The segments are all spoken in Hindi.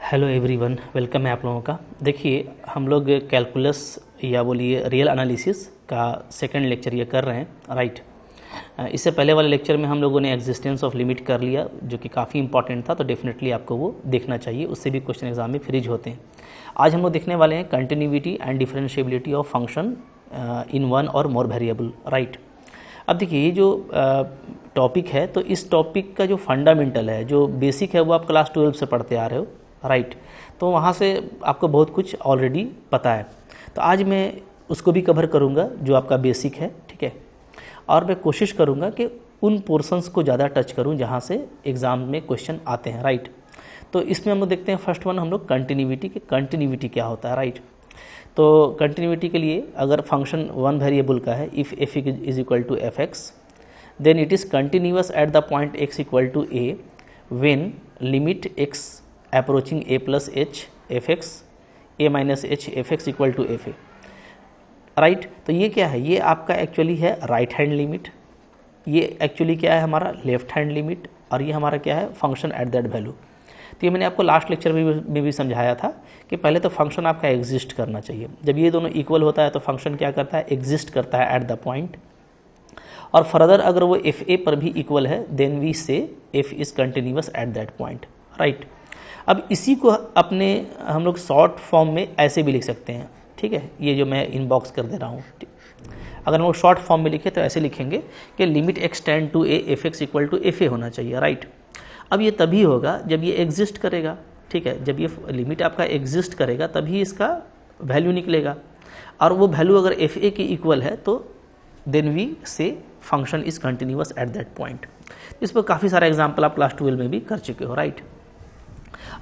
हेलो एवरीवन, वेलकम है आप लोगों का। देखिए, हम लोग कैलकुलस या बोलिए रियल एनालिसिस का सेकंड लेक्चर ये कर रहे हैं, राइट। इससे पहले वाले लेक्चर में हम लोगों ने एग्जिस्टेंस ऑफ लिमिट कर लिया, जो कि काफ़ी इंपॉर्टेंट था, तो डेफिनेटली आपको वो देखना चाहिए, उससे भी क्वेश्चन एग्जाम में फ्रीज होते हैं। आज हम लोग देखने वाले हैं continuity and differentiability of function in one और मोर वेरिएबल, राइट। अब देखिए, ये जो टॉपिक है, तो इस टॉपिक का जो फंडामेंटल है, जो बेसिक है, वो आप क्लास 12 से पढ़ते आ रहे हो, राइट। तो वहाँ से आपको बहुत कुछ ऑलरेडी पता है, तो आज मैं उसको भी कवर करूँगा जो आपका बेसिक है, ठीक है। और मैं कोशिश करूँगा कि उन पोर्शंस को ज़्यादा टच करूँ जहाँ से एग्ज़ाम में क्वेश्चन आते हैं, राइट। तो इसमें हम लोग देखते हैं फर्स्ट वन हम लोग कंटिन्यूटी की कंटिन्यूटी क्या होता है, राइट। तो कंटिन्यूटी के लिए अगर फंक्शन वन वेरिएबल का है, if F is equal to F X, then it is continuous at the point X equal to A when limit X approaching a plus H F X A minus H F x equal to F A, right. तो ये क्या है, ये आपका एक्चुअली है राइट हैंड लिमिट, ये एक्चुअली क्या है हमारा लेफ्ट हैंड लिमिट, और ये हमारा क्या है फंक्शन एट दैट वैल्यू। तो ये मैंने आपको लास्ट लेक्चर में भी समझाया था कि पहले तो फंक्शन आपका एग्जिस्ट करना चाहिए। जब ये दोनों इक्वल होता है तो फंक्शन क्या करता है, एग्जिस्ट करता है एट द पॉइंट, और फर्दर अगर वो एफ ए पर भी इक्वल है then we say F is continuous at that point, right. अब इसी को अपने हम लोग शॉर्ट फॉर्म में ऐसे भी लिख सकते हैं, ठीक है। ये जो मैं इनबॉक्स कर दे रहा हूँ, अगर हम लोग शॉर्ट फॉर्म में लिखे तो ऐसे लिखेंगे कि limit X tend to A F x equal to F A होना चाहिए, राइट। अब ये तभी होगा जब ये एग्जिस्ट करेगा, ठीक है। जब ये लिमिट आपका एग्जिस्ट करेगा तभी इसका वैल्यू निकलेगा, और वो वैल्यू अगर एफ ए की इक्वल है तो देन वी से function is continuous at that point. इस पर काफ़ी सारा एग्जाम्पल आप क्लास 12 में भी कर चुके हो, राइट।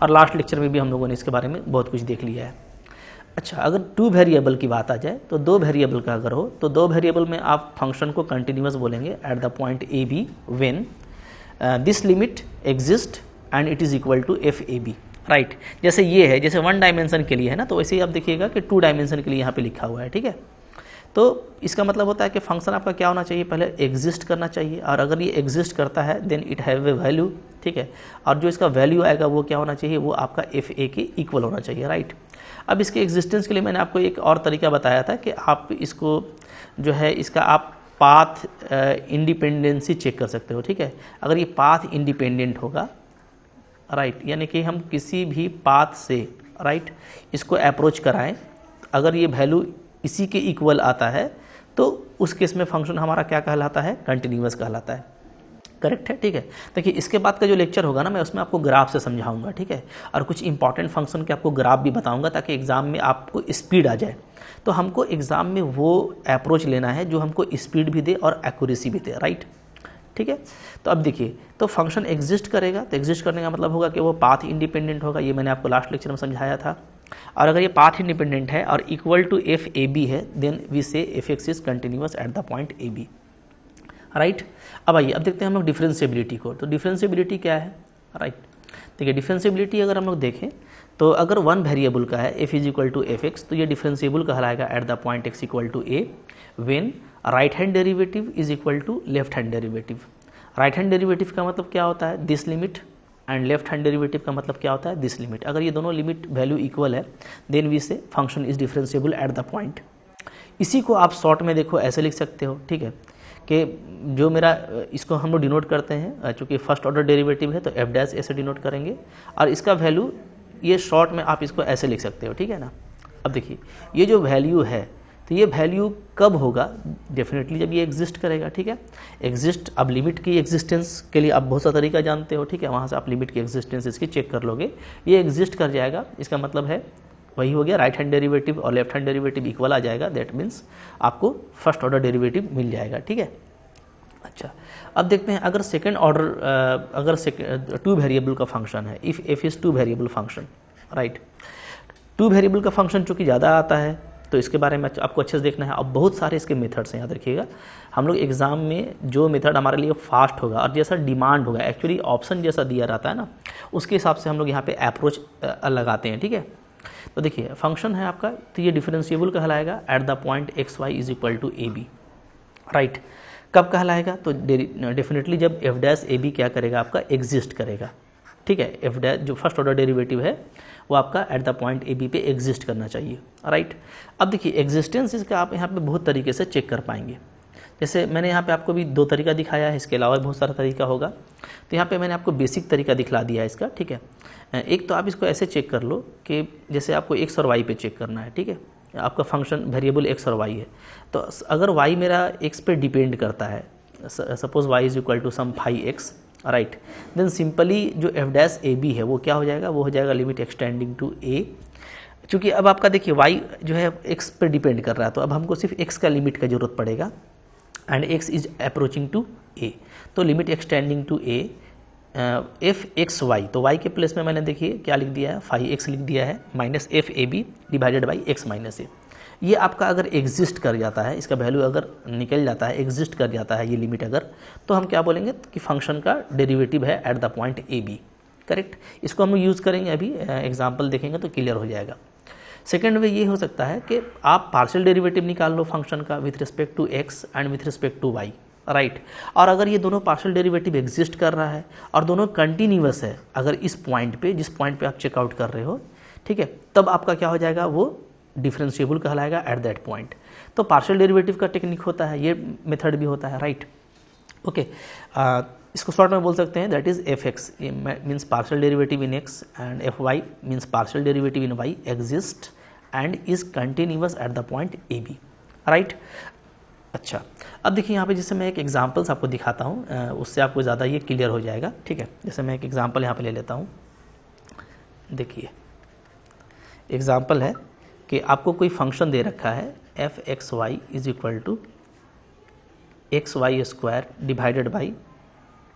और लास्ट लेक्चर में भी हम लोगों ने इसके बारे में बहुत कुछ देख लिया है। अच्छा, अगर टू वेरिएबल की बात आ जाए तो दो वेरिएबल का अगर हो तो दो वेरिएबल में आप फंक्शन को कंटिन्यूअस बोलेंगे at the point A B when this limit exist and it is equal to F A B, right. जैसे ये है, जैसे वन डायमेंशन के लिए है ना, तो वैसे ही आप देखिएगा कि टू डायमेंशन के लिए यहाँ पे लिखा हुआ है, ठीक है। तो इसका मतलब होता है कि फंक्शन आपका क्या होना चाहिए, पहले एग्जिस्ट करना चाहिए, और अगर ये एग्जिस्ट करता है then it have a value, ठीक है। और जो इसका वैल्यू आएगा वो क्या होना चाहिए, वो आपका एफ ए के इक्वल होना चाहिए, राइट। अब इसके एग्जिस्टेंस के लिए मैंने आपको एक और तरीका बताया था कि आप इसको जो है इसका आप पाथ इंडिपेंडेंसी चेक कर सकते हो, ठीक है। अगर ये पाथ इंडिपेंडेंट होगा, राइट, यानी कि हम किसी भी पाथ से, राइट, इसको अप्रोच कराएं, अगर ये वैल्यू इसी के इक्वल आता है तो उस केस में फंक्शन हमारा क्या कहलाता है, कंटिन्यूअस कहलाता है, करेक्ट है, ठीक है। देखिए, इसके बाद का जो लेक्चर होगा ना, मैं उसमें आपको ग्राफ से समझाऊंगा, ठीक है, और कुछ इंपॉर्टेंट फंक्शन के आपको ग्राफ भी बताऊंगा ताकि एग्जाम में आपको स्पीड आ जाए। तो हमको एग्जाम में वो अप्रोच लेना है जो हमको स्पीड भी दे और एक्यूरेसी भी दे, राइट, ठीक है। तो अब देखिए, तो फंक्शन एग्जिस्ट करेगा, तो एग्जिस्ट करने का मतलब होगा कि वो पाथ इंडिपेंडेंट होगा, ये मैंने आपको लास्ट लेक्चर में समझाया था। और अगर ये पाथ इंडिपेंडेंट है और equal to F A B है then we say F X is continuous at the point A B, right. अब आइए, अब देखते हैं हम लोग डिफरेंशिएबिलिटी को। तो डिफरेंशिएबिलिटी क्या है, राइट। देखिए, डिफरेंशिएबिलिटी अगर हम लोग देखें तो अगर वन वेरिएबल का है F is equal to F X, तो ये डिफरेंशिएबल कहलाएगा at the point X equal to A when right hand derivative is equal to left hand derivative. Right hand derivative का मतलब क्या होता है, this limit, and left hand derivative का मतलब क्या होता है, दिस लिमिट। अगर ये दोनों लिमिट वैल्यू इक्वल है देन वी से function is differentiable eight the point. इसी को आप शॉर्ट में देखो ऐसे लिख सकते हो, ठीक है, कि जो मेरा इसको हम लोग डिनोट करते हैं, चूँकि फर्स्ट ऑर्डर डेरिवेटिव है तो एफ डैश ऐसे डिनोट करेंगे, और इसका वैल्यू ये शॉर्ट में आप इसको ऐसे लिख सकते हो, ठीक है ना। अब देखिए, ये जो वैल्यू है तो ये वैल्यू कब होगा, डेफिनेटली जब ये एग्जिस्ट करेगा, ठीक है। एग्जिस्ट, अब लिमिट की एग्जिस्टेंस के लिए आप बहुत सा तरीका जानते हो, ठीक है, वहाँ से आप लिमिट की एग्जिस्टेंस इसकी चेक कर लोगे, ये एग्जिस्ट कर जाएगा, इसका मतलब है वही हो गया, राइट हैंड डेरिवेटिव और लेफ्ट हैंड डेरिवेटिव इक्वल आ जाएगा, दैट मीन्स आपको फर्स्ट ऑर्डर डेरिवेटिव मिल जाएगा, ठीक है। अच्छा, अब देखते हैं अगर सेकेंड ऑर्डर, अगर टू वेरिएबल का फंक्शन है, if F is two variable function, right. Two variable का फंक्शन चूँकि ज़्यादा आता है तो इसके बारे में आपको अच्छे से देखना है। अब बहुत सारे इसके मेथड्स हैं, याद रखिएगा। हम लोग एग्जाम में जो मेथड हमारे लिए फास्ट होगा और जैसा डिमांड होगा, एक्चुअली ऑप्शन जैसा दिया रहता है ना, उसके हिसाब से हम लोग यहाँ पे अप्रोच लगाते हैं, ठीक है। तो देखिए, फंक्शन है आपका, तो ये डिफरेंशिएबल कहलाएगा at the point X Y is equal to A B, right. कब कहलाएगा, तो डेफिनेटली जब एफ डैश ए बी क्या करेगा, आपका एग्जिस्ट करेगा, ठीक है, एफ डैश जो फर्स्ट ऑर्डर डेरिवेटिव है वो आपका at the point A B पे एग्जिस्ट करना चाहिए, राइट। अब देखिए एग्जिस्टेंस इसका आप यहाँ पे बहुत तरीके से चेक कर पाएंगे। जैसे मैंने यहाँ पे आपको भी 2 तरीका दिखाया है, इसके अलावा बहुत सारा तरीका होगा। तो यहाँ पे मैंने आपको बेसिक तरीका दिखला दिया है इसका, ठीक है। एक तो आप इसको ऐसे चेक कर लो कि जैसे आपको एक्स और वाई पे चेक करना है, ठीक है। आपका फंक्शन वेरिएबल एक्स और वाई है, तो अगर वाई मेरा एक्स पे डिपेंड करता है, suppose Y is equal to some 5x, right, then simply जो एफ डैश ए बी है वो क्या हो जाएगा, वो हो जाएगा लिमिट एक्सटेंडिंग टू ए। चूँकि अब आपका देखिए वाई जो है एक्स पे डिपेंड कर रहा है, तो अब हमको सिर्फ एक्स का लिमिट का जरूरत पड़ेगा and x is approaching to a, तो limit extending to a F x Y, तो y के प्लेस में मैंने देखिए क्या लिख दिया है, 5x लिख दिया है minus f A b divided by x minus a. ये आपका अगर एग्जिस्ट कर जाता है, इसका वैल्यू अगर निकल जाता है, एग्जिस्ट कर जाता है ये लिमिट अगर, तो हम क्या बोलेंगे कि फंक्शन का डेरिवेटिव है at the point A B, correct. इसको हम यूज़ करेंगे, अभी एग्जाम्पल देखेंगे तो क्लियर हो जाएगा। सेकेंड वे ये हो सकता है कि आप पार्शियल डेरिवेटिव निकाल लो फंक्शन का with respect to X and with respect to Y, right. और अगर ये दोनों पार्शियल डेरिवेटिव एग्जिस्ट कर रहा है और दोनों कंटिन्यूअस है, अगर इस पॉइंट पे, जिस पॉइंट पे आप चेकआउट कर रहे हो, ठीक है, तब आपका क्या हो जाएगा, वो डिफरेंशिएबल कहलाएगा एट दैट पॉइंट। तो पार्शियल डेरिवेटिव का टेक्निक होता है, ये मेथड भी होता है, राइट। ओके, इसको शॉर्ट में बोल सकते हैं that is F X means partial derivative in X and F Y means partial derivative in Y exist and is continuous at the point A B, right. अच्छा, अब देखिए यहाँ पे जैसे मैं एक एग्जांपल्स आपको दिखाता हूँ, उससे आपको ज़्यादा ये क्लियर हो जाएगा, ठीक है। जैसे मैं एक एग्जांपल यहाँ पे ले लेता हूँ। देखिए एग्जांपल है कि आपको कोई फंक्शन दे रखा है f x Y is equal to x y square divided by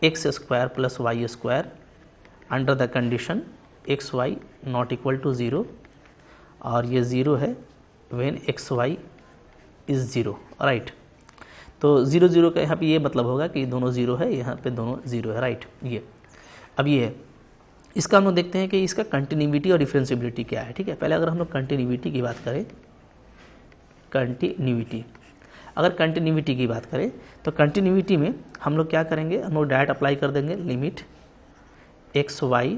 x square plus y square under the condition x y not equal to 0, और ये 0 है when x y is 0, right. तो 0 0 का यहाँ पे ये मतलब होगा कि दोनों 0 है, यहाँ पे दोनों 0 है, राइट। ये अब ये है, इसका हम लोग देखते हैं कि इसका कंटिन्यूटी और डिफरेंशिएबिलिटी क्या है, ठीक है। पहले अगर हम लोग कंटिन्यूटी की बात करें, कंटिन्यूटी, अगर कंटिन्यूटी की बात करें तो कंटिन्यूटी में हम लोग क्या करेंगे, हम लोग डायरेक्ट अप्लाई कर देंगे limit x y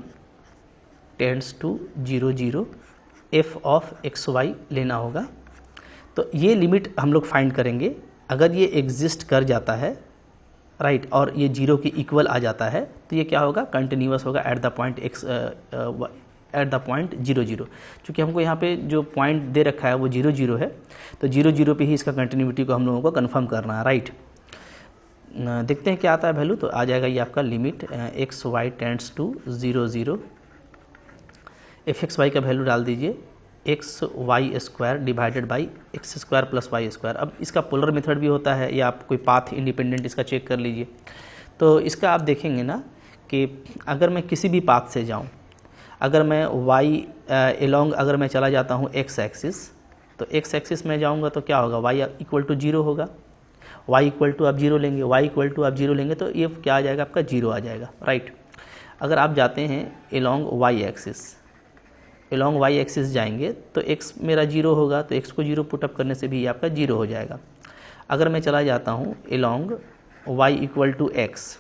tends to 0 0 f of x y लेना होगा। तो ये लिमिट हम लोग फाइंड करेंगे, अगर ये एग्जिस्ट कर जाता है, राइट, और ये 0 के इक्वल आ जाता है, तो ये क्या होगा, कंटिन्यूअस होगा eight the point x eight the point 0 0। चूँकि हमको यहाँ पे जो पॉइंट दे रखा है वो 0 0 है, तो 0 0 पे ही इसका कंटिन्यूटी को हम लोगों को कंफर्म करना है, राइट। देखते हैं क्या आता है वैल्यू, तो आ जाएगा ये आपका limit x y tends to 0 0 f x y का वैल्यू डाल दीजिए x y square divided by x square plus y square. अब इसका पोलर मेथड भी होता है, या आप कोई पाथ इंडिपेंडेंट इसका चेक कर लीजिए। तो इसका आप देखेंगे ना कि अगर मैं किसी भी पाथ से जाऊं, अगर मैं वाई एलोंग अगर मैं चला जाता हूं एक्स एक्सिस, तो एक्स एक्सिस में जाऊंगा तो क्या होगा, वाई इक्वल टू 0 होगा, वाई इक्वल टू आप 0 लेंगे, वाई इक्वल टू आप 0 लेंगे, तो ये क्या आ जाएगा, आपका 0 आ जाएगा, राइट। अगर आप जाते हैं along y axis, along y axis जाएंगे तो x मेरा 0 होगा, तो x को 0 पुटअप करने से भी आपका 0 हो जाएगा। अगर मैं चला जाता हूँ along y equal to x,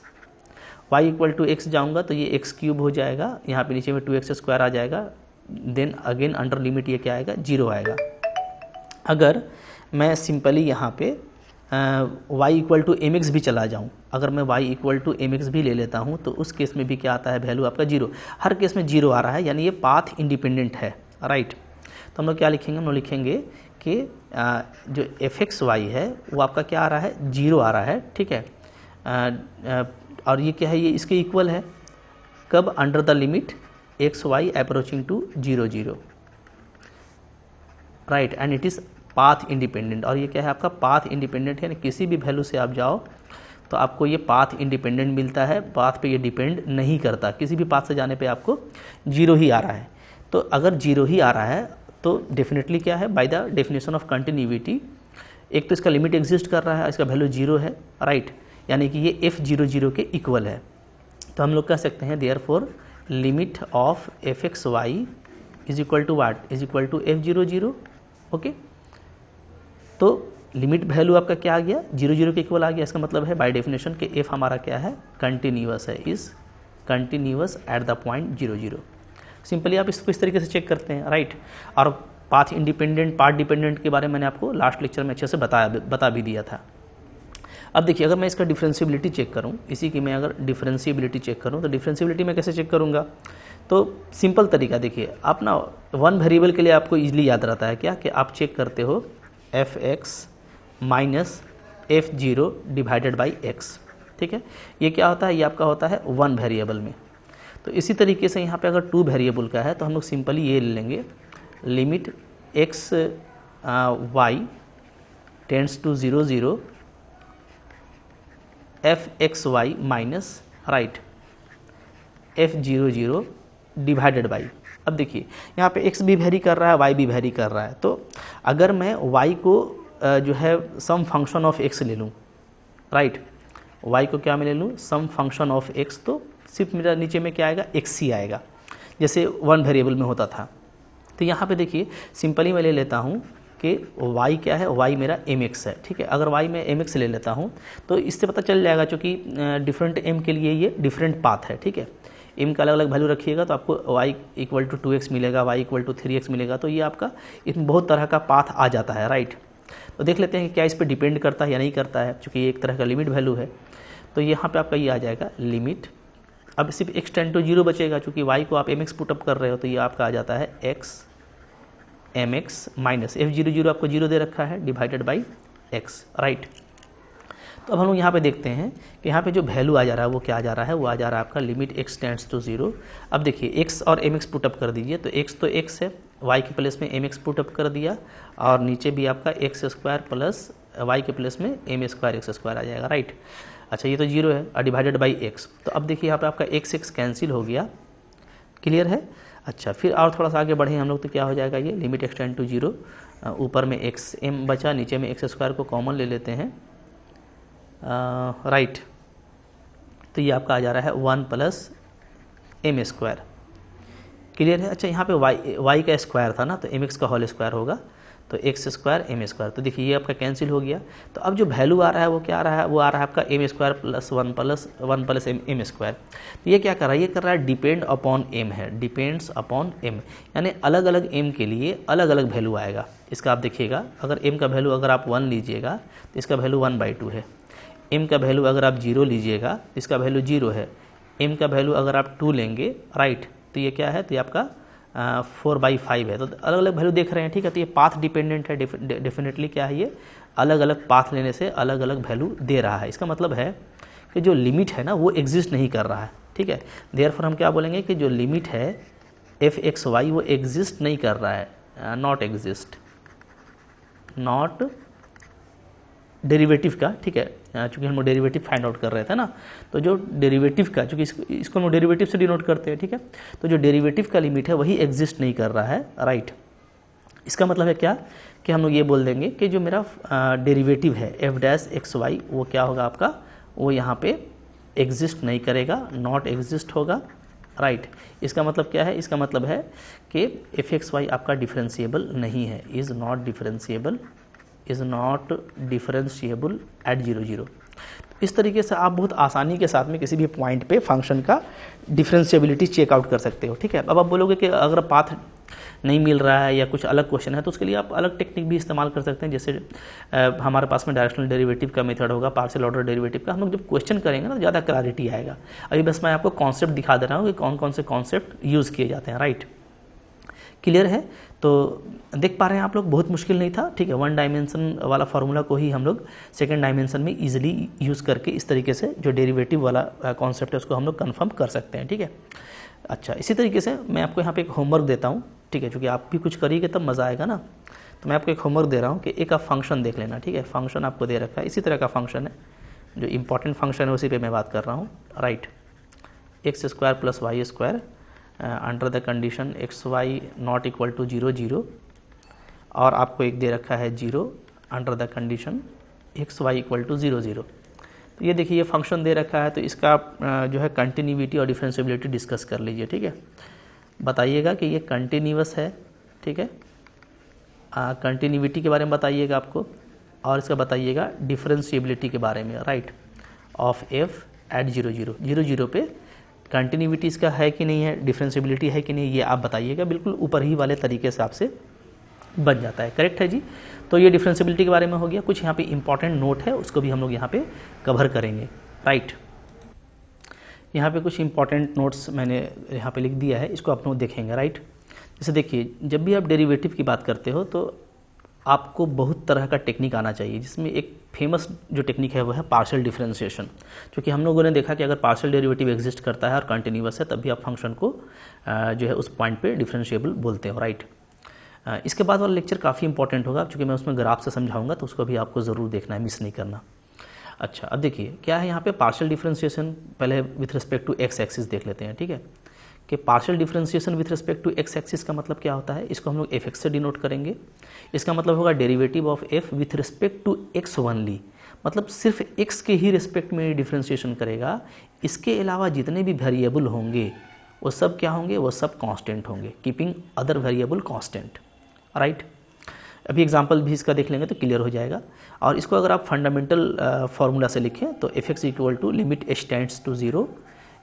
y equal to x जाऊँगा तो ये एक्स क्यूब हो जाएगा, यहाँ पे नीचे में 2x स्क्वायर आ जाएगा, देन अगेन अंडर लिमिट ये क्या आएगा, 0 आएगा। अगर मैं सिंपली यहाँ पे y equal to m x भी चला जाऊँ, अगर मैं y equal to m x भी ले लेता हूँ, तो उस केस में भी क्या आता है, वैल्यू आपका 0, हर केस में 0 आ रहा है, यानी ये पाथ इंडिपेंडेंट है, राइट। तो हम लोग क्या लिखेंगे, हम लोग लिखेंगे कि जो एफ एक्स वाई है वो आपका क्या आ रहा है, 0 आ रहा है, ठीक है। और ये क्या है, ये इसके इक्वल है, कब, under the limit x y approaching to 0 0, right, and it is path independent. और ये क्या है, आपका पाथ इंडिपेंडेंट है, किसी भी वैल्यू से आप जाओ तो आपको ये पाथ इंडिपेंडेंट मिलता है, पाथ पे ये डिपेंड नहीं करता, किसी भी पाथ से जाने पे आपको 0 ही आ रहा है। तो अगर 0 ही आ रहा है तो डेफिनेटली क्या है, by the definition of continuity, एक तो इसका लिमिट एग्जिस्ट कर रहा है, इसका वैल्यू 0 है, राइट, यानी कि ये f0 0 के इक्वल है। तो हम लोग कह सकते हैं therefore limit of f x Y is equal to what, is equal to f0 0, okay. तो लिमिट वैल्यू आपका क्या आ गया, 0 0 के इक्वल आ गया, इसका मतलब है बाय डेफिनेशन कि f हमारा क्या है, कंटिन्यूअस है, is continuous at the point 0 0। Simply आप इसको इस तरीके से चेक करते हैं, राइट। और पाथ इंडिपेंडेंट पाथ डिपेंडेंट के बारे में मैंने आपको लास्ट लेक्चर में अच्छे से बता भी दिया था। अब देखिए, अगर मैं इसका डिफरेंशिएबिलिटी चेक करूं, इसी की मैं अगर डिफरेंशिएबिलिटी चेक करूं तो डिफरेंशिएबिलिटी मैं कैसे चेक करूंगा? तो सिंपल तरीका देखिए, आप ना वन वेरिएबल के लिए आपको इजीली याद रहता है क्या कि आप चेक करते हो f(x) minus f(0) divided by x, ठीक है। ये क्या होता है? ये आपका होता है वन वेरिएबल में। तो इसी तरीके से यहाँ पे अगर टू वेरिएबल का है तो हम लोग सिंपली ये ले लेंगे, limit x y tends to 0 0 f(x) y minus right f(0 0) divided by. अब देखिए यहाँ पे x भी वेरी कर रहा है, y भी वेरी कर रहा है, तो अगर मैं y को जो है सम फंक्शन ऑफ x ले लूँ, राइट, y को क्या मैं ले लूँ? सम फंक्शन ऑफ x, तो सिर्फ मेरा नीचे में क्या आएगा? x ही आएगा, जैसे वन वेरिएबल में होता था। तो यहाँ पे देखिए सिंपली मैं ले लेता हूँ कि y क्या है? y मेरा mx है, ठीक है। अगर y मैं mx ले लेता हूँ तो इससे पता चल जाएगा, चूँकि डिफरेंट m के लिए ये डिफरेंट पाथ है, ठीक है। m का अलग अलग वैल्यू रखिएगा तो आपको y इक्वल टू 2x मिलेगा, y इक्वल टू 3x मिलेगा, तो ये आपका इसमें बहुत तरह का पाथ आ जाता है, राइट। तो देख लेते हैं कि क्या इस पर डिपेंड करता है या नहीं करता है, चूँकि ये एक तरह का लिमिट वैल्यू है। तो यहाँ पे आपका ये आ जाएगा लिमिट, अब सिर्फ x टेंड टू 0 बचेगा, चूँकि y को आप mx पुटअप कर रहे हो, तो ये आपका आ जाता है x mx माइनस f(0 0) आपको 0 दे रखा है डिवाइडेड बाई x, राइट। तो अब हम लोग यहाँ पे देखते हैं कि यहाँ पे जो वैल्यू आ जा रहा है वो क्या आ जा रहा है? वो आ जा रहा है आपका लिमिट x टेंड्स टू 0। अब देखिए x और mx पुटअप कर दीजिए, तो x तो x है, y के प्लेस में mx पुटअप कर दिया, और नीचे भी आपका x² प्लस y के प्लेस में m² x² आ जाएगा, राइट। अच्छा, ये तो 0 है और डिवाइडेड बाई x। तो अब देखिए यहाँ पे आपका x कैंसिल हो गया, क्लियर है। अच्छा, फिर और थोड़ा सा आगे बढ़े हम लोग तो क्या हो जाएगा? ये लिमिट x टेंड टू 0, ऊपर में xm बचा, नीचे में x² को कॉमन ले लेते हैं, राइट। तो ये आपका आ जा रहा है 1 प्लस m², क्लियर है। अच्छा, यहाँ पे y का स्क्वायर था ना, तो mx का होल स्क्वायर होगा, तो x² m²। तो देखिए ये आपका कैंसिल हो गया। तो अब जो वैल्यू आ रहा है वो क्या आ रहा है? वो आ रहा है आपका m² प्लस 1 प्लस m²। तो ये क्या कर रहा है? ये कर रहा है डिपेंड अपॉन m है, डिपेंड्स अपॉन m, यानी अलग अलग m के लिए अलग अलग वैल्यू आएगा। इसका आप देखिएगा, अगर m का वैल्यू अगर आप 1 लीजिएगा तो इसका वैल्यू 1/2 है, m का वैल्यू अगर आप 0 लीजिएगा तो इसका वैल्यू 0 है, m का वैल्यू अगर आप 2 लेंगे, राइट, तो ये क्या है? तो ये आपका 4/5 है। तो अलग अलग वैल्यू देख रहे हैं, ठीक है। तो ये पाथ डिपेंडेंट है, डेफिनेटली क्या है? ये अलग अलग पाथ लेने से अलग अलग वैल्यू दे रहा है। इसका मतलब है कि जो लिमिट है ना वो एग्जिस्ट नहीं कर रहा है, ठीक है। देयरफॉर हम क्या बोलेंगे कि जो लिमिट है f(x) y वो एग्जिस्ट नहीं कर रहा है, नॉट एग्जिस्ट, नॉट डेरिवेटिव का, ठीक है। चूँकि हम डेरिवेटिव फाइंड आउट कर रहे थे ना, तो जो डेरिवेटिव का, चूँकि इसको हम डेरिवेटिव से डिनोट करते हैं, ठीक है। तो जो डेरिवेटिव का लिमिट है वही एग्जिस्ट नहीं कर रहा है, राइट। इसका मतलब है क्या कि हम लोग ये बोल देंगे कि जो मेरा डेरिवेटिव है f'(x) y वो क्या होगा आपका? वो यहाँ पे एग्जिस्ट नहीं करेगा, नॉट एग्जिस्ट होगा, राइट। इसका मतलब क्या है? इसका मतलब है कि f(x) y आपका डिफरेंशिएबल नहीं है, is not differentiable, is not differentiable eight 0 0। इस तरीके से आप बहुत आसानी के साथ में किसी भी पॉइंट पे फंक्शन का डिफरेंशिएबिलिटी चेकआउट कर सकते हो, ठीक है। अब आप बोलोगे कि अगर पाथ नहीं मिल रहा है या कुछ अलग क्वेश्चन है तो उसके लिए आप अलग टेक्निक भी इस्तेमाल कर सकते हैं, जैसे हमारे पास में डायरेक्शनल डेरिवेटिव का मेथड होगा, पार्शियल ऑर्डर डेरिवेटिव का। हम लोग जब क्वेश्चन करेंगे ना ज़्यादा क्लैरिटी आएगा। अभी बस मैं आपको कॉन्सेप्ट दिखा दे रहा हूँ कि कौन कौन से कॉन्सेप्ट यूज़ किए जाते हैं, राइट, क्लियर है। तो देख पा रहे हैं आप लोग, बहुत मुश्किल नहीं था, ठीक है। 1 डायमेंशन वाला फार्मूला को ही हम लोग 2nd डायमेंशन में इजीली यूज़ करके इस तरीके से जो डेरिवेटिव वाला कॉन्सेप्ट है उसको हम लोग कंफर्म कर सकते हैं, ठीक है। अच्छा, इसी तरीके से मैं आपको यहाँ पे एक होमवर्क देता हूँ, ठीक है, क्योंकि आप भी कुछ करिएगा तब मज़ा आएगा ना। तो मैं आपको एक होमवर्क दे रहा हूँ कि एक आप फंक्शन देख लेना, ठीक है। फंक्शन आपको दे रखा है, इसी तरह का फंक्शन है, जो इंपॉर्टेंट फंक्शन है उसी पर मैं बात कर रहा हूँ, right. x² plus y² under the condition xy not equal to 0 0, और आपको एक दे रखा है 0 under the condition xy equal to 0 0। तो ये देखिए ये फंक्शन दे रखा है, तो इसका जो है कंटिन्यूटी और डिफरेंशिएबिलिटी डिस्कस कर लीजिए, ठीक है। बताइएगा कि ये कंटिन्यूअस है, ठीक है, कंटिन्यूटी के बारे में बताइएगा आपको, और इसका बताइएगा डिफरेंशिएबिलिटी के बारे में, राइट, ऑफ f एट 0 0 0 0 पे कंटिन्यूटी इसका है कि नहीं है, डिफरेंशिएबिलिटी है कि नहीं, ये आप बताइएगा। बिल्कुल ऊपर ही वाले तरीके से आपसे बन जाता है। करेक्ट है जी। तो ये डिफरेंशिएबिलिटी के बारे में हो गया। कुछ यहाँ पे इंपॉर्टेंट नोट है, उसको भी हम लोग यहाँ पे कवर करेंगे। राइट, यहाँ पे कुछ इंपॉर्टेंट नोट्स मैंने यहाँ पे लिख दिया है, इसको आप लोग देखेंगे। राइट, जैसे देखिए, जब भी आप डेरिवेटिव की बात करते हो तो आपको बहुत तरह का टेक्निक आना चाहिए, जिसमें एक फेमस जो टेक्निक है वो है पार्शियल डिफरेंशिएशन। क्योंकि हम लोगों ने देखा कि अगर पार्शियल डेरिवेटिव एग्जिस्ट करता है और कंटिन्यूअस है, तब भी आप फंक्शन को जो है उस पॉइंट पे डिफरेंशिएबल बोलते हो। राइट, इसके बाद वाला लेक्चर काफ़ी इंपॉर्टेंट होगा, क्योंकि मैं उसमें ग्राफ से समझाऊंगा, तो उसको भी आपको ज़रूर देखना है, मिस नहीं करना। अच्छा, अब देखिए क्या है यहाँ पे पार्शियल डिफरेंशिएशन। पहले with respect to x axis देख लेते हैं। ठीक है, कि partial differentiation with respect to x axis का मतलब क्या होता है, इसको हम लोग एफ एक्स से डिनोट करेंगे। इसका मतलब होगा derivative of f with respect to x only, मतलब सिर्फ एक्स के ही रिस्पेक्ट में डिफरेंशिएशन करेगा। इसके अलावा जितने भी वेरिएबल होंगे वो सब क्या होंगे, वो सब कांस्टेंट होंगे, keeping other variable constant. Right, अभी एग्जांपल भी इसका देख लेंगे तो क्लियर हो जाएगा। और इसको अगर आप फंडामेंटल फार्मूला से लिखें तो f x equal to limit h tends to 0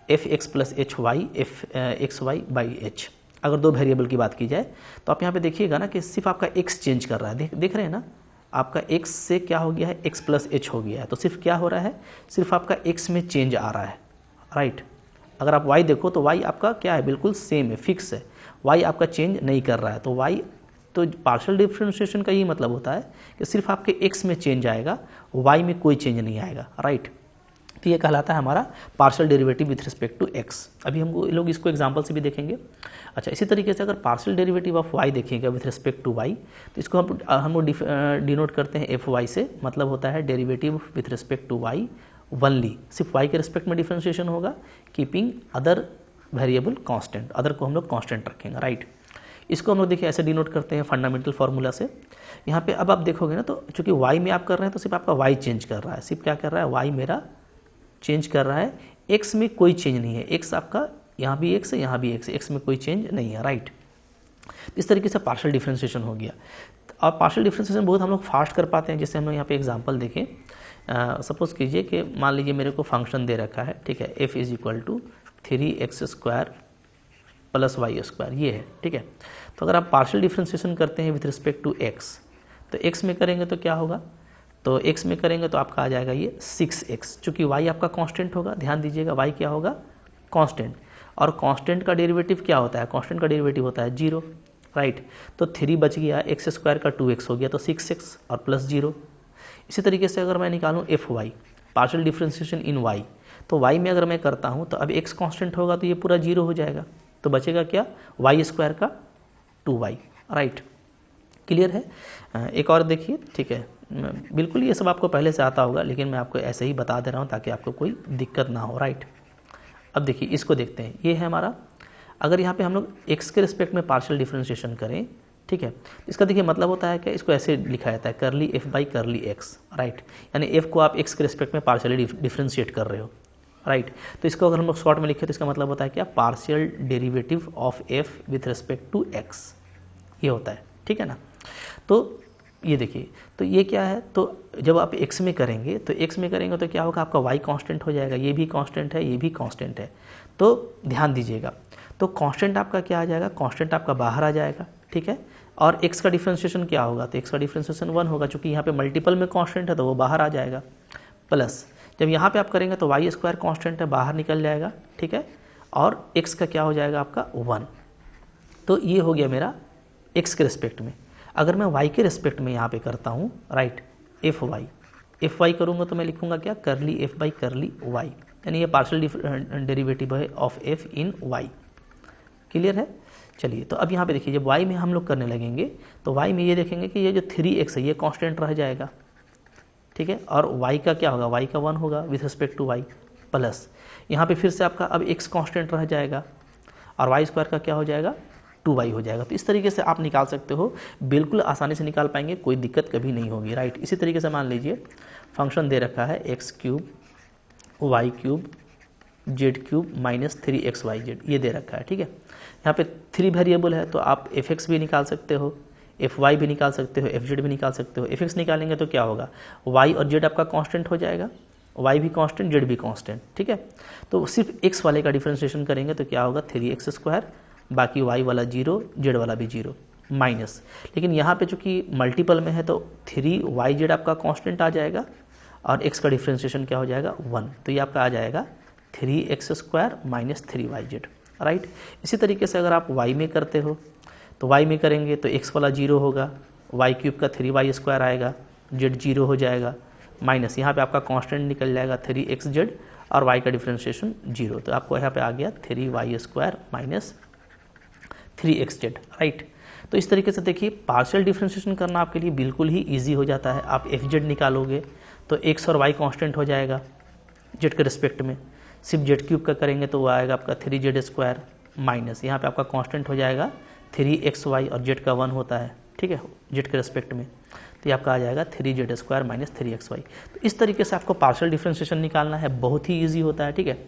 f x plus h y f x y by h. अगर दो वेरिएबल की बात की जाए तो आप यहाँ पे देखिएगा ना कि सिर्फ आपका एक्स चेंज कर रहा है। देख रहे हैं ना, आपका एक्स से क्या हो गया है, एक्स प्लस एच हो गया है। तो सिर्फ क्या हो रहा है, सिर्फ आपका एक्स में चेंज आ रहा है। राइट, अगर आप वाई देखो तो वाई आपका क्या है, बिल्कुल सेम है, फिक्स है। वाई आपका चेंज नहीं कर रहा है। तो वाई, तो पार्शियल डिफरेंशिएशन का ये मतलब होता है कि सिर्फ आपके एक्स में चेंज आएगा, वाई में कोई चेंज नहीं आएगा। राइट, तो ये कहलाता है हमारा partial derivative with respect to x. अभी हम लोग इसको एग्जांपल से भी देखेंगे। अच्छा, इसी तरीके से अगर पार्शियल डेरिवेटिव ऑफ वाई देखिएगा विथ रिस्पेक्ट टू वाई, तो इसको हम लोग डिनोट करते हैं एफ वाई से। मतलब होता है derivative with respect to y only, सिर्फ वाई के रिस्पेक्ट में डिफरेंशिएशन होगा, keeping other variable constant. Other को हम लोग कांस्टेंट रखेंगे। राइट, इसको हम लोग देखिए ऐसे डिनोट करते हैं फंडामेंटल फार्मूला से। यहाँ पे अब आप देखोगे ना, तो चूंकि वाई में आप कर रहे हैं तो सिर्फ आपका वाई चेंज कर रहा है। सिर्फ क्या कर रहा है, वाई मेरा चेंज कर रहा है, एक्स में कोई चेंज नहीं है। एक्स आपका यहाँ भी एक्स है, यहाँ भी एक्स है, एक्स में कोई चेंज नहीं है। राइट, इस तरीके से पार्शियल डिफरेंशिएशन हो गया। और पार्शियल डिफरेंशिएशन बहुत हम लोग फास्ट कर पाते हैं। जैसे हम लोग यहाँ पे एग्जांपल देखें, सपोज कीजिए कि मान लीजिए मेरे को फंक्शन दे रखा है। ठीक है, F is equal to 3x² plus y², ये है। ठीक है, तो अगर आप पार्शियल डिफरेंशिएशन करते हैं विथ रिस्पेक्ट टू एक्स, तो एक्स में करेंगे तो क्या होगा, तो x में करेंगे तो आपका आ जाएगा ये 6x। चूँकि y आपका कांस्टेंट होगा, ध्यान दीजिएगा, y क्या होगा, कांस्टेंट। और कांस्टेंट का डेरिवेटिव क्या होता है, कांस्टेंट का डेरिवेटिव होता है 0। राइट, तो 3 बच गया, x² का 2x हो गया, तो 6x और प्लस 0। इसी तरीके से अगर मैं निकालूँ एफ वाई, पार्शियल डिफरेंशिएशन इन y, तो y में अगर मैं करता हूँ तो अब x कांस्टेंट होगा तो ये पूरा 0 हो जाएगा। तो बचेगा क्या, y² का 2y। राइट, क्लियर है। एक और देखिए। ठीक है, बिल्कुल ये सब आपको पहले से आता होगा, लेकिन मैं आपको ऐसे ही बता दे रहा हूँ ताकि आपको कोई दिक्कत ना हो। राइट, अब देखिए इसको देखते हैं। ये है हमारा, अगर यहाँ पे हम लोग x के रिस्पेक्ट में पार्शियल डिफरेंशिएशन करें, ठीक है, इसका देखिए मतलब होता है कि इसको ऐसे लिखा जाता है करली f बाई करली x। राइट, यानी f को आप x के रिस्पेक्ट में पार्शियली डिफरेंशिएट कर रहे हो। राइट, तो इसको अगर हम लोग शॉर्ट में लिखें तो इसका मतलब होता है क्या, partial derivative of f with respect to x, ये होता है। ठीक है ना, तो ये देखिए, तो ये क्या है, तो जब आप x में करेंगे तो क्या होगा, आपका y कांस्टेंट हो जाएगा, ये भी कांस्टेंट है, ये भी कांस्टेंट है। तो ध्यान दीजिएगा, तो कांस्टेंट आपका क्या आ जाएगा, कांस्टेंट आपका बाहर आ जाएगा। ठीक है, और x का डिफरेंशिएशन क्या होगा, तो x का डिफरेंशिएशन 1 होगा, चूँकि यहाँ पे मल्टीपल में कांस्टेंट है तो वो बाहर आ जाएगा। प्लस जब यहाँ पे आप करेंगे तो y² कांस्टेंट है, बाहर निकल जाएगा। ठीक है, और x का क्या हो जाएगा आपका 1। तो ये हो गया मेरा x के रिस्पेक्ट में। अगर मैं y के रिस्पेक्ट में यहाँ पे करता हूँ, राइट, एफ वाई करूँगा तो मैं लिखूँगा क्या, करली f बाई करली y, यानी ये पार्शियल डेरिवेटिव है of f in y। Clear है। चलिए, तो अब यहाँ पे देखिए, जब y में हम लोग करने लगेंगे तो y में ये देखेंगे कि ये जो 3x है ये कांस्टेंट रह जाएगा। ठीक है, और y का क्या होगा, y का 1 होगा with respect to y। Plus यहाँ पे फिर से आपका अब x कांस्टेंट रह जाएगा और y² का क्या हो जाएगा, 2y हो जाएगा। तो इस तरीके से आप निकाल सकते हो, बिल्कुल आसानी से निकाल पाएंगे, कोई दिक्कत कभी नहीं होगी। राइट, इसी तरीके से मान लीजिए फंक्शन दे रखा है x³ y³ z³ minus 3xyz, ये दे रखा है। ठीक है, यहाँ पे 3 वेरिएबल है तो आप fx भी निकाल सकते हो, fy भी निकाल सकते हो, fz भी निकाल सकते हो। fx निकालेंगे तो क्या होगा, y और z आपका कांस्टेंट हो जाएगा, y भी कांस्टेंट, z भी कांस्टेंट, ठीक है। तो सिर्फ x वाले का डिफरेंशिएशन करेंगे तो क्या होगा 3x², बाकी y वाला 0, z वाला भी 0 माइनस, लेकिन यहाँ पे चूंकि मल्टीपल में है तो 3yz आपका कांस्टेंट आ जाएगा और x का डिफरेंशिएशन क्या हो जाएगा 1, तो ये आपका आ जाएगा 3x² माइनस 3yz, राइट। इसी तरीके से अगर आप y में करते हो तो y में करेंगे तो x वाला 0 होगा, y³ का 3y² आएगा, z 0 हो जाएगा, माइनस यहाँ पे आपका कांस्टेंट निकल जाएगा 3xz और y का डिफरेंशिएशन 0, तो आपको यहाँ पे आ गया 3y² माइनस 3xz, राइट। तो इस तरीके से देखिए पार्शियल डिफरेंशिएशन करना आपके लिए बिल्कुल ही ईजी हो जाता है। आप fz निकालोगे तो x और y कांस्टेंट हो जाएगा z के रिस्पेक्ट में, सिर्फ z³ का करेंगे तो वो आएगा आपका 3z² माइनस यहाँ पे आपका कांस्टेंट हो जाएगा 3xy और z का 1 होता है, ठीक है, z के रिस्पेक्ट में, तो ये आपका आ जाएगा 3z² माइनस 3xy। तो इस तरीके से आपको पार्शियल डिफरेंशिएशन निकालना है, बहुत ही इजी होता है, ठीक है।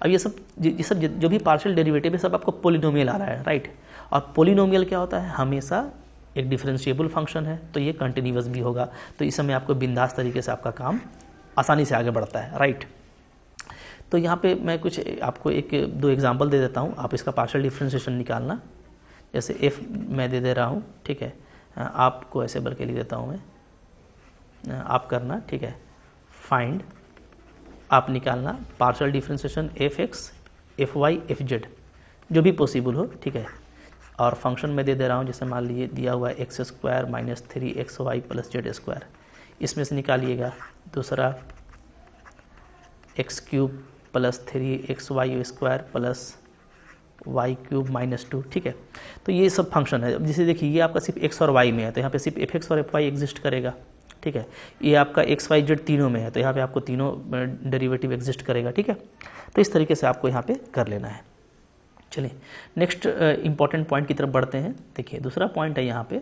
अब ये सब जो भी पार्शियल डेरिवेटिव है सब आपको पोलिनोमियल आ रहा है, राइट। और पोलिनोमियल क्या होता है, हमेशा एक डिफरेंशिएबल फंक्शन है तो ये कंटिन्यूअस भी होगा, तो इस समय आपको बिंदास तरीके से आपका काम आसानी से आगे बढ़ता है, राइट। तो यहाँ पे मैं कुछ आपको 1-2 एग्जांपल दे देता हूँ, आप इसका पार्शियल डिफरेंशिएशन निकालना। जैसे f मैं दे रहा हूँ, ठीक है, आपको ऐसे बल के लिख देता हूँ मैं, आप करना, ठीक है। फाइंड, आप निकालना partial differentiation fx, fy, fz जो भी पॉसिबल हो, ठीक है। और फंक्शन में दे रहा हूँ, जैसे मान लीजिए दिया हुआ है x² minus 3xy plus z², इसमें से निकालिएगा। दूसरा x³ plus 3xy² plus y³ minus 2, ठीक है। तो ये सब फंक्शन है। जैसे देखिए ये आपका सिर्फ x और y में है तो यहाँ पे सिर्फ fx और fy एग्जिस्ट करेगा, ठीक है। ये आपका x, y, z तीनों में है तो यहाँ पे आपको तीनों डेरिवेटिव एग्जिस्ट करेगा, ठीक है। तो इस तरीके से आपको यहाँ पे कर लेना है। चलिए नेक्स्ट इंपॉर्टेंट पॉइंट की तरफ बढ़ते हैं। देखिए दूसरा पॉइंट है यहाँ पे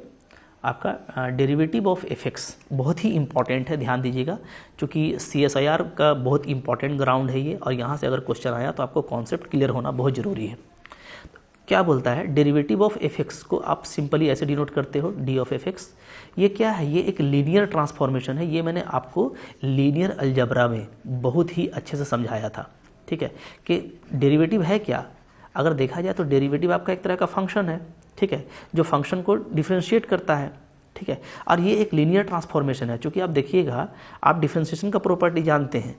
आपका डेरिवेटिव ऑफ fx, बहुत ही इंपॉर्टेंट है, ध्यान दीजिएगा, क्योंकि CSIR का बहुत इंपॉर्टेंट ग्राउंड है ये, और यहाँ से अगर क्वेश्चन आया तो आपको कॉन्सेप्ट क्लियर होना बहुत ज़रूरी है। क्या बोलता है, डेरिवेटिव ऑफ fx को आप सिंपली ऐसे डिनोट करते हो d ऑफ fx। ये क्या है, ये एक लीनियर ट्रांसफॉर्मेशन है। ये मैंने आपको लीनियर अलजेब्रा में बहुत ही अच्छे से समझाया था, ठीक है, कि डेरिवेटिव है क्या। अगर देखा जाए तो डेरिवेटिव आपका एक तरह का फंक्शन है, ठीक है, जो फंक्शन को डिफरेंशिएट करता है, ठीक है। और ये एक लीनियर ट्रांसफॉर्मेशन है, क्योंकि आप देखिएगा, आप डिफरेंशिएशन का प्रॉपर्टी जानते हैं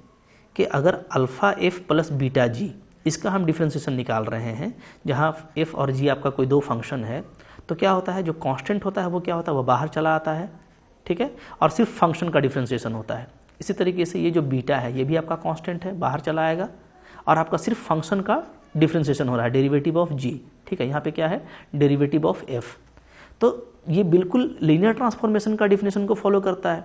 कि अगर alpha f plus beta g, इसका हम डिफरेंशिएशन निकाल रहे हैं, जहाँ f और g आपका कोई दो फंक्शन है, तो क्या होता है, जो कांस्टेंट होता है वो क्या होता है, वो बाहर चला आता है, ठीक है, और सिर्फ फंक्शन का डिफरेंशिएशन होता है। इसी तरीके से ये जो बीटा है ये भी आपका कांस्टेंट है, बाहर चला आएगा, और आपका सिर्फ फंक्शन का डिफरेंशिएशन हो रहा है, डेरिवेटिव ऑफ g, ठीक है। यहाँ पे क्या है, डेरिवेटिव ऑफ f। तो ये बिल्कुल लीनियर ट्रांसफॉर्मेशन का डिफिनेशन को फॉलो करता है।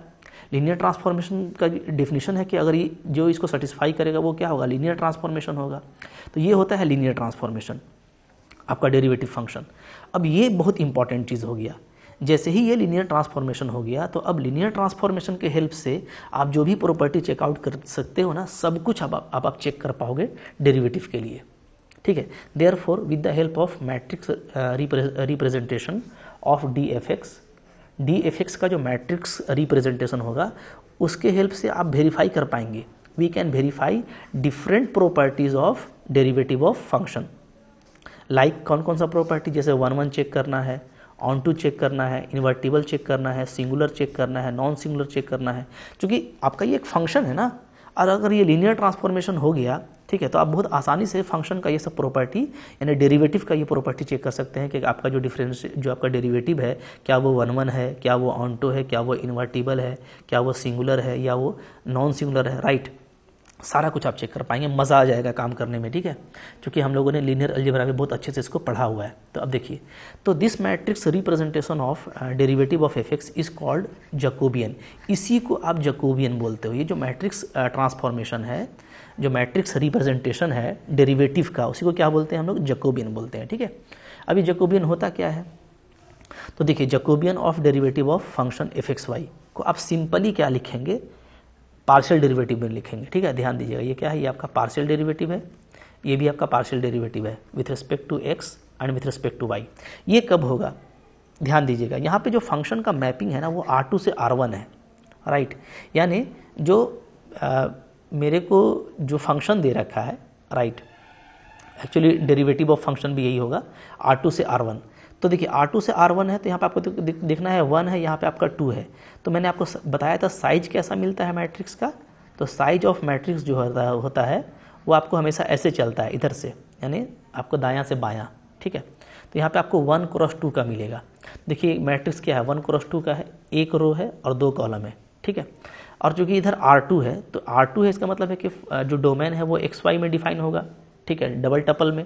लीनियर ट्रांसफॉर्मेशन का डिफिनेशन है कि अगर ये जो इसको सेटिस्फाई करेगा वो क्या होगा, लीनियर ट्रांसफॉर्मेशन होगा। तो ये होता है लीनियर ट्रांसफॉर्मेशन, आपका डेरिवेटिव फंक्शन। अब ये बहुत इंपॉर्टेंट चीज़ हो गया, जैसे ही ये लीनियर ट्रांसफॉर्मेशन हो गया तो अब लीनियर ट्रांसफॉर्मेशन के हेल्प से आप जो भी प्रॉपर्टी चेकआउट कर सकते हो ना, सब कुछ अब आप चेक कर पाओगे डेरिवेटिव के लिए, ठीक है। Therefore with the help of matrix representation of dfx का जो मैट्रिक्स रिप्रेजेंटेशन होगा उसके हेल्प से आप वेरीफाई कर पाएंगे। We can verify different properties of derivative of function. Like कौन कौन सा प्रॉपर्टी, जैसे 1 चेक करना है, ऑन टू चेक करना है, इन्वर्टिबल चेक करना है, सिंगुलर चेक करना है, नॉन सिंगुलर चेक करना है, क्योंकि आपका ये एक फंक्शन है ना। और अगर ये लीनियर ट्रांसफॉर्मेशन हो गया, ठीक है, तो आप बहुत आसानी से फंक्शन का ये सब प्रॉपर्टी यानी डेरिवेटिव का ये प्रॉपर्टी चेक कर सकते हैं कि आपका जो आपका डेरिवेटिव है, क्या वो 1 है, क्या वो ऑन टू है, क्या वो इन्वर्टिबल है, क्या वो सिंगुलर है, या वो नॉन सिंगुलर है, राइट। सारा कुछ आप चेक कर पाएंगे, मज़ा आ जाएगा काम करने में, ठीक है, क्योंकि हम लोगों ने लीनियर अलजेब्रा में बहुत अच्छे से इसको पढ़ा हुआ है। तो अब देखिए, तो this matrix representation of derivative of fx is called Jacobian. इसी को आप जैकोबियन बोलते हो। ये जो मैट्रिक्स ट्रांसफॉर्मेशन है, जो मैट्रिक्स रिप्रेजेंटेशन है डेरिवेटिव का, उसी को क्या बोलते हैं हम लोग, जैकोबियन बोलते हैं, ठीक है। अभी जैकोबियन होता क्या है, तो देखिए Jacobian of derivative of function fxy को आप सिंपली क्या लिखेंगे, पार्शियल डेरिवेटिव में लिखेंगे, ठीक है। ध्यान दीजिएगा, ये क्या है, ये आपका पार्शियल डेरिवेटिव है, ये भी आपका पार्शियल डेरिवेटिव है with respect to x and with respect to y। ये कब होगा, ध्यान दीजिएगा, यहाँ पे जो फंक्शन का मैपिंग है ना वो R2 से R1 है, राइट। यानी जो मेरे को जो फंक्शन दे रखा है, right, actually derivative of function भी यही होगा R2 से R1। तो देखिए R2 से R1 है तो यहाँ पे आपको देखना है 1 है, यहाँ पे आपका 2 है। तो मैंने आपको बताया था साइज कैसा मिलता है मैट्रिक्स का। तो साइज ऑफ मैट्रिक्स जो होता है वो आपको हमेशा ऐसे चलता है, इधर से, यानी आपको दायां से बायां, ठीक है। तो यहाँ पे आपको 1x2 का मिलेगा। देखिए मैट्रिक्स क्या है, 1x2 का है, एक रो है और 2 कॉलम है, ठीक है। और चूंकि इधर R2 है तो R2 है, इसका मतलब है कि जो डोमेन है वो XY में डिफाइन होगा, ठीक है, डबल टपल में।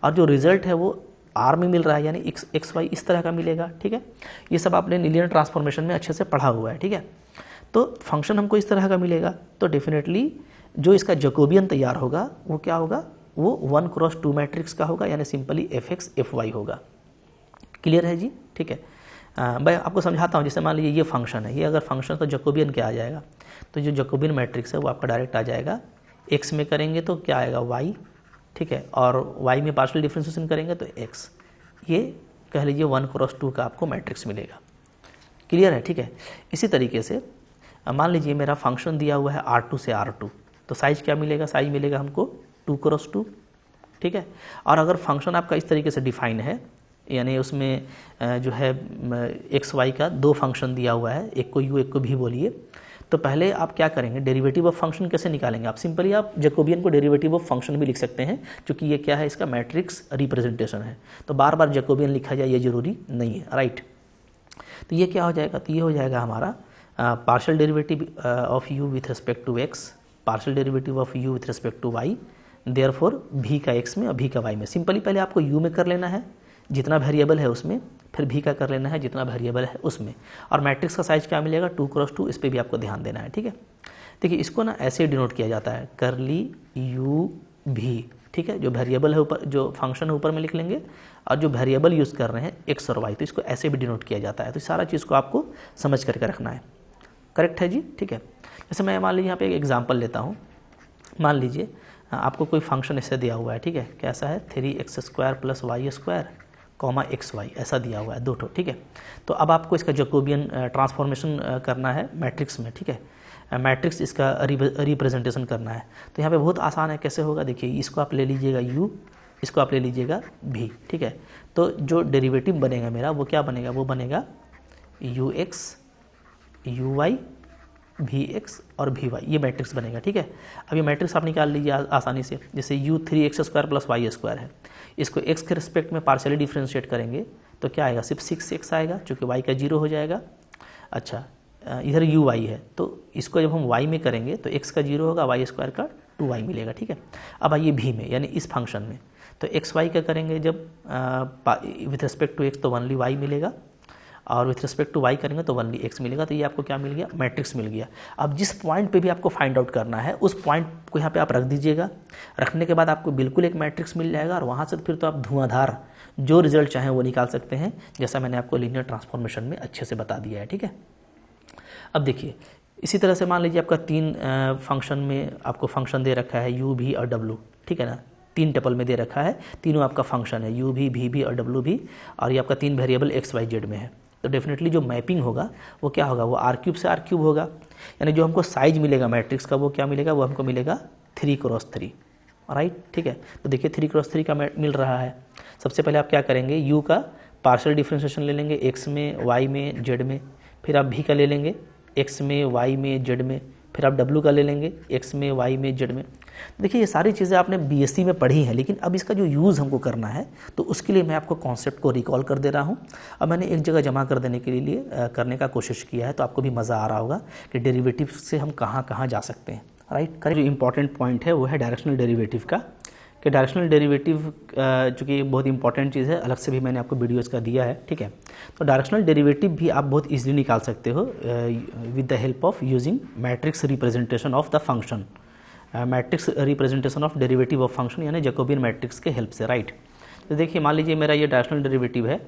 और जो रिजल्ट है वो R में मिल रहा है, यानी XY इस तरह का मिलेगा, ठीक है। ये सब आपने लीनियर ट्रांसफॉर्मेशन में अच्छे से पढ़ा हुआ है, ठीक है। तो फंक्शन हमको इस तरह का मिलेगा। तो डेफिनेटली जो इसका जैकोबियन तैयार होगा वो क्या होगा, वो 1x2 मैट्रिक्स का होगा, यानी सिंपली fx fy होगा। क्लियर है जी, ठीक है। मैं आपको समझाता हूँ। जैसे मान लीजिए ये फंक्शन है, ये अगर फंक्शन तो जैकोबियन क्या आ जाएगा, तो जो जैकोबियन मैट्रिक्स है वो आपका डायरेक्ट आ जाएगा, x में करेंगे तो क्या आएगा y, ठीक है, और y में पार्शियल डिफरेंशिएशन करेंगे तो x। ये कह लीजिए 1x2 का आपको मैट्रिक्स मिलेगा। क्लियर है, ठीक है। इसी तरीके से मान लीजिए मेरा फंक्शन दिया हुआ है R2 से R2, तो साइज क्या मिलेगा, साइज मिलेगा हमको 2x2, ठीक है। और अगर फंक्शन आपका इस तरीके से डिफाइन है, यानी उसमें जो है XY का 2 फंक्शन दिया हुआ है, एक को u एक को v बोलिए, तो पहले आप क्या करेंगे, डेरिवेटिव ऑफ फंक्शन कैसे निकालेंगे। आप सिंपली आप जैकोबियन को डेरिवेटिव ऑफ फंक्शन भी लिख सकते हैं, क्योंकि ये क्या है, इसका मैट्रिक्स रिप्रेजेंटेशन है। तो बार बार जैकोबियन लिखा जाए ये जरूरी नहीं है, राइट। तो ये क्या हो जाएगा, तो ये हो जाएगा हमारा partial derivative of u with respect to x, partial derivative of u with respect to y, therefore v का x में और v का y में। सिंपली पहले आपको u में कर लेना है जितना वेरिएबल है उसमें, फिर v का कर लेना है जितना वेरिएबल है उसमें। और मैट्रिक्स का साइज क्या मिलेगा, 2x2, इस पर भी आपको ध्यान देना है, ठीक है। देखिए इसको ना ऐसे डिनोट किया जाता है, करली u v, ठीक है। जो वेरिएबल है ऊपर, जो फंक्शन है ऊपर में लिख लेंगे, और जो वेरिएबल यूज़ कर रहे हैं x और y, तो इसको ऐसे भी डिनोट किया जाता है। तो सारा चीज़ को आपको समझ करके रखना है। करेक्ट है जी, ठीक है। जैसे मैं मान लीजिए यहाँ पे एक एग्जांपल लेता हूँ। मान लीजिए आपको कोई फंक्शन ऐसे दिया हुआ है, ठीक है, कैसा है, 3x² + y² xy, ऐसा दिया हुआ है 2 ठो, ठीक है। तो अब आपको इसका जैकोबियन ट्रांसफॉर्मेशन करना है मैट्रिक्स में, ठीक है। मैट्रिक्स इसका रिप्रेजेंटेशन करना है। तो यहाँ पे बहुत आसान है, कैसे होगा, देखिए इसको आप ले लीजिएगा u, इसको आप ले लीजिएगा v, ठीक है। तो जो डेरिवेटिव बनेगा मेरा वो क्या बनेगा, वो बनेगा ux uy vx और vy, ये मैट्रिक्स बनेगा, ठीक है। अब ये मैट्रिक्स आप निकाल लीजिए आसानी से। जैसे u 3x² + y² है, इसको x के रिस्पेक्ट में पार्शियली डिफ्रेंशिएट करेंगे तो क्या आएगा, सिर्फ 6x आएगा, चूँकि y का 0 हो जाएगा। अच्छा, इधर uy है, तो इसको जब हम y में करेंगे तो x का 0 होगा, y² का 2y मिलेगा, ठीक है। अब आइए v में, यानी इस फंक्शन में, तो xy का करेंगे जब विथ रिस्पेक्ट टू x तो ओनली y मिलेगा, और विथ रिस्पेक्ट टू y करेंगे तो ओनली x मिलेगा। तो ये आपको क्या मिल गया, मैट्रिक्स मिल गया। अब जिस पॉइंट पे भी आपको फाइंड आउट करना है उस पॉइंट को यहाँ पे आप रख दीजिएगा। रखने के बाद आपको बिल्कुल एक मैट्रिक्स मिल जाएगा, और वहाँ से फिर तो आप धुआंधार जो रिजल्ट चाहें वो निकाल सकते हैं, जैसा मैंने आपको लीनियर ट्रांसफॉर्मेशन में अच्छे से बता दिया है, ठीक है। अब देखिए इसी तरह से मान लीजिए आपका 3 फंक्शन में आपको फंक्शन दे रखा है u, v और w, ठीक है ना, 3 टपल में दे रखा है, तीनों आपका फंक्शन है u भी, v भी और w भी, और ये आपका 3 वेरिएबल x, y, z में है। तो डेफिनेटली जो मैपिंग होगा वो क्या होगा, वो r³ से r³ होगा, यानी जो हमको साइज मिलेगा मैट्रिक्स का वो क्या मिलेगा, वो हमको मिलेगा 3x3, राइट, ठीक है। तो देखिए 3x3 का मिल रहा है। सबसे पहले आप क्या करेंगे, u का पार्शियल डिफ्रेंशिएशन ले लेंगे, x में, y में, z में, फिर आप v का ले लेंगे, x में, y में, z में, फिर आप w का ले लेंगे, x में, y में, z में। देखिए ये सारी चीज़ें आपने बीएससी में पढ़ी हैं, लेकिन अब इसका जो यूज़ हमको करना है तो उसके लिए मैं आपको कॉन्सेप्ट को रिकॉल कर दे रहा हूँ। अब मैंने एक जगह जमा कर देने के लिए करने का कोशिश किया है, तो आपको भी मज़ा आ रहा होगा कि डेरिवेटिव से हम कहाँ कहाँ जा सकते हैं, राइट। जो इंपॉर्टेंट पॉइंट है वो है डायरेक्शनल डेरिवेटिव का, कि डायरेक्शनल डेरिवेटिव चूँकि बहुत इंपॉर्टेंट चीज़ है, अलग से भी मैंने आपको वीडियो इसका दिया है, ठीक है। तो डायरेक्शनल डेरिवेटिव भी आप बहुत ईजिली निकाल सकते हो with the help of using matrix representation of the function, matrix representation of derivative of function, यानी जैकोबियन मैट्रिक्स के हेल्प से, राइट। तो देखिए मान लीजिए मेरा ये डायरेक्शनल डेरिवेटिव है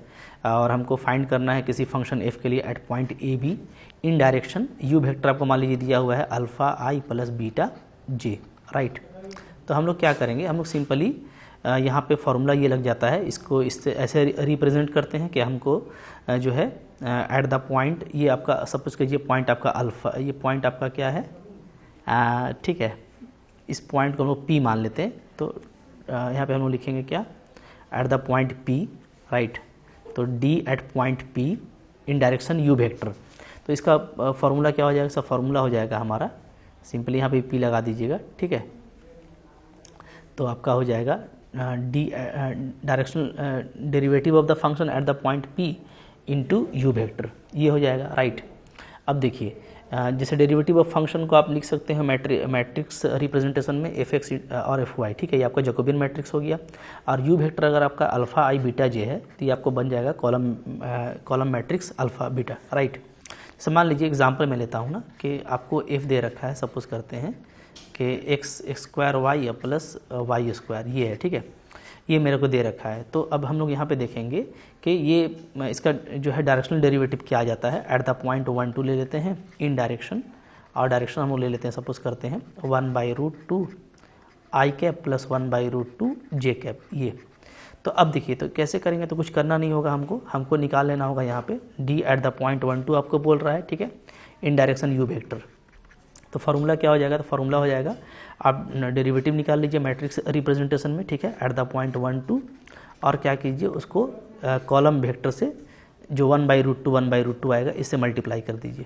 और हमको फाइंड करना है किसी फंक्शन f के लिए at point A b in direction u vector आपको मान लीजिए दिया हुआ है alpha i + beta j, right. तो हम लोग क्या करेंगे, हम लोग सिंपली यहाँ पे फॉर्मूला ये लग जाता है, इसको इससे ऐसे रिप्रेजेंट करते हैं कि हमको जो है एट द पॉइंट, ये आपका सपोज कीजिए पॉइंट आपका अल्फ़ा, ये पॉइंट आपका क्या है, ठीक है, इस पॉइंट को हम लोग P मान लेते हैं, तो यहाँ पे हम लोग लिखेंगे क्या, at the point P, right. तो D at point P in direction U vector. तो इसका फार्मूला क्या हो जाएगा, इसका फार्मूला हो जाएगा हमारा, सिंपली यहाँ पे P लगा दीजिएगा, ठीक है। तो आपका हो जाएगा D directional derivative of the function at the point P into U vector, ये हो जाएगा, राइट। अब देखिए जैसे डेरिवेटिव ऑफ फंक्शन को आप लिख सकते हैं मैट्रिक्स रिप्रेजेंटेशन में fx और fy, ठीक है, ये आपका जैकोबियन मैट्रिक्स हो गया। और U वेक्टर अगर आपका अल्फा आई बीटा जे है तो ये आपको बन जाएगा column matrix alpha beta, right. जैसे मान लीजिए एग्जांपल मैं लेता हूँ ना कि आपको f दे रखा है, सपोज करते हैं कि x square y plus y square ये है, ठीक है, ये मेरे को दे रखा है। तो अब हम लोग यहाँ पे देखेंगे कि ये इसका जो है डायरेक्शनल डेरिवेटिव क्या आ जाता है, एट द पॉइंट 1 2 ले लेते हैं इन डायरेक्शन, और डायरेक्शन हम लोग ले लेते हैं, सपोज करते हैं 1/√2 आई कैप प्लस 1/√2 जे कैप, ये। तो अब देखिए तो कैसे करेंगे, तो कुछ करना नहीं होगा, हमको निकाल लेना होगा यहाँ पे डी एट द पॉइंट 1 2 आपको बोल रहा है, ठीक है, इन डायरेक्शन यू वेक्टर। तो फार्मूला क्या हो जाएगा, तो फार्मूला हो जाएगा, आप डेरिवेटिव निकाल लीजिए मैट्रिक्स रिप्रेजेंटेशन में, ठीक है, एट द पॉइंट 1 2, और क्या कीजिए उसको कॉलम वेक्टर से जो 1/√2 आएगा इससे मल्टीप्लाई कर दीजिए,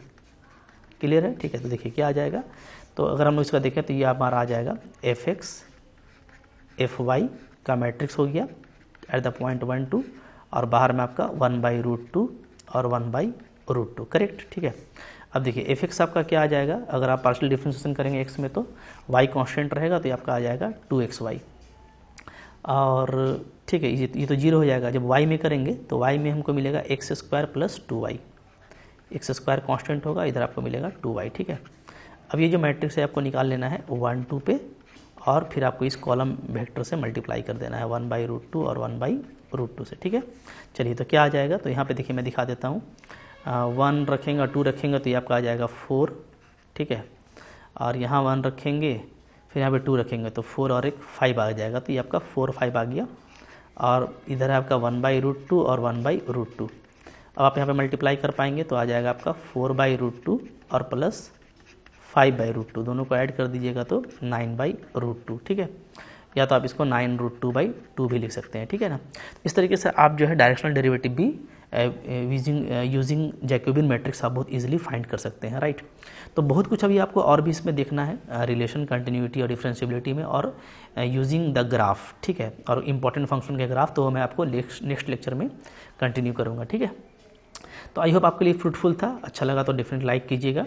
क्लियर है, ठीक है। तो देखिए क्या आ जाएगा, तो अगर हम लोग इसका देखें तो ये हमारा आ जाएगा fx fy का मैट्रिक्स हो गया एट द पॉइंट 1 2, और बाहर में आपका 1/√2 और 1/√2, करेक्ट, ठीक है। अब देखिए fx आपका क्या आ जाएगा, अगर आप पार्शियल डिफरेंशिएशन करेंगे x में तो y कांस्टेंट रहेगा, तो ये आपका आ जाएगा 2xy, और ठीक है ये तो 0 हो जाएगा। जब y में करेंगे तो y में हमको मिलेगा x² plus 2y, x² constant होगा, इधर आपको मिलेगा 2y, ठीक है। अब ये जो मैट्रिक्स है आपको निकाल लेना है 1 2 पे, और फिर आपको इस कॉलम वेक्टर से मल्टीप्लाई कर देना है 1/√2 और 1/√2 से, ठीक है। चलिए तो क्या आ जाएगा, तो यहाँ पे देखिए मैं दिखा देता हूँ, 1 रखेंगे 2 रखेंगे तो ये आपका आ जाएगा 4, ठीक है, और यहाँ 1 रखेंगे फिर यहाँ पे 2 रखेंगे तो 4 और 1 5 आ जाएगा, तो ये आपका 4 5 आ गया, और इधर है आपका 1/√2 और 1/√2। अब आप यहाँ पे मल्टीप्लाई कर पाएंगे तो आ जाएगा आपका 4/√2 और प्लस 5/√2, दोनों को ऐड कर दीजिएगा तो 9/√2, ठीक है, या तो आप इसको 9√2/2 भी लिख सकते हैं, ठीक है ना। इस तरीके से आप जो है डायरेक्शनल डेरिवेटिव भी यूजिंग जैकोबियन मैट्रिक्स आप बहुत इजीली फाइंड कर सकते हैं, राइट। तो बहुत कुछ अभी आपको और भी इसमें देखना है, रिलेशन, कंटिन्यूटी और डिफरेंशिएबिलिटी में, और यूजिंग द ग्राफ, ठीक है, और इंपॉर्टेंट फंक्शन के ग्राफ, तो मैं आपको नेक्स्ट लेक्चर में कंटिन्यू करूँगा, ठीक है। तो आई होप आपके लिए फ्रूटफुल था, अच्छा लगा तो डेफिनेट लाइक कीजिएगा,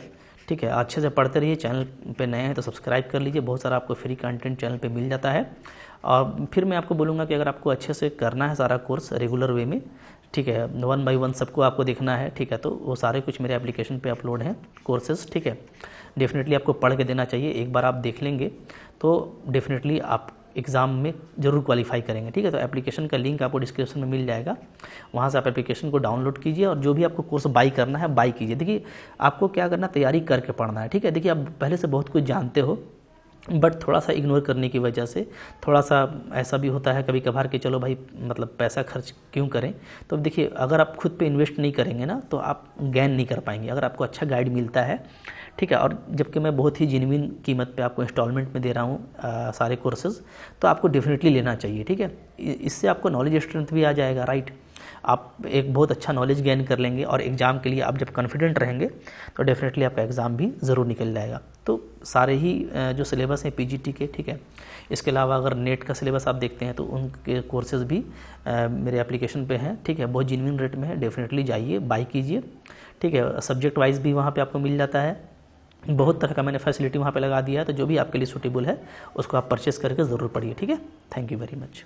ठीक है, अच्छे से पढ़ते रहिए, चैनल पे नए हैं तो सब्सक्राइब कर लीजिए, बहुत सारा आपको फ्री कंटेंट चैनल पे मिल जाता है। और फिर मैं आपको बोलूँगा कि अगर आपको अच्छे से करना है सारा कोर्स रेगुलर वे में, ठीक है, 1 बाय 1 सबको आपको देखना है, ठीक है, तो वो सारे कुछ मेरे एप्लीकेशन पे अपलोड हैं कोर्सेज, ठीक है। डेफिनेटली आपको पढ़ के देना चाहिए, एक बार आप देख लेंगे तो डेफिनेटली आप एग्ज़ाम में ज़रूर क्वालिफाई करेंगे, ठीक है। तो एप्लीकेशन का लिंक आपको डिस्क्रिप्शन में मिल जाएगा, वहाँ से आप एप्लीकेशन को डाउनलोड कीजिए, और जो भी आपको कोर्स बाई करना है बाई कीजिए। देखिए आपको क्या करना, तैयारी करके पढ़ना है, ठीक है। देखिए आप पहले से बहुत कुछ जानते हो, बट थोड़ा सा इग्नोर करने की वजह से थोड़ा सा ऐसा भी होता है कभी कभार कि चलो भाई मतलब पैसा खर्च क्यों करें। तो देखिए अगर आप खुद पे इन्वेस्ट नहीं करेंगे ना तो आप गेन नहीं कर पाएंगे। अगर आपको अच्छा गाइड मिलता है, ठीक है, और जबकि मैं बहुत ही जेन्युइन कीमत पे आपको इंस्टॉलमेंट में दे रहा हूँ सारे कोर्सेज, तो आपको डेफिनेटली लेना चाहिए, ठीक है। इससे आपको नॉलेज स्ट्रेंथ भी आ जाएगा, राइट। आप एक बहुत अच्छा नॉलेज गेन कर लेंगे, और एग्ज़ाम के लिए आप जब कॉन्फिडेंट रहेंगे तो डेफिनेटली आपका एग्ज़ाम भी ज़रूर निकल जाएगा। तो सारे ही जो सिलेबस हैं पीजीटी के, ठीक है, इसके अलावा अगर नेट का सिलेबस आप देखते हैं तो उनके कोर्सेज भी मेरे एप्लीकेशन पे हैं, ठीक है, बहुत जेन्युइन रेट में है। डेफिनेटली जाइए, बाई कीजिए, ठीक है। सब्जेक्ट वाइज भी वहाँ पे आपको मिल जाता है, बहुत तरह का मैंने फैसिलिटी वहाँ पे लगा दिया है, तो जो भी आपके लिए सूटेबल है उसको आप परचेस करके ज़रूर पढ़िए, ठीक है। Thank you very much.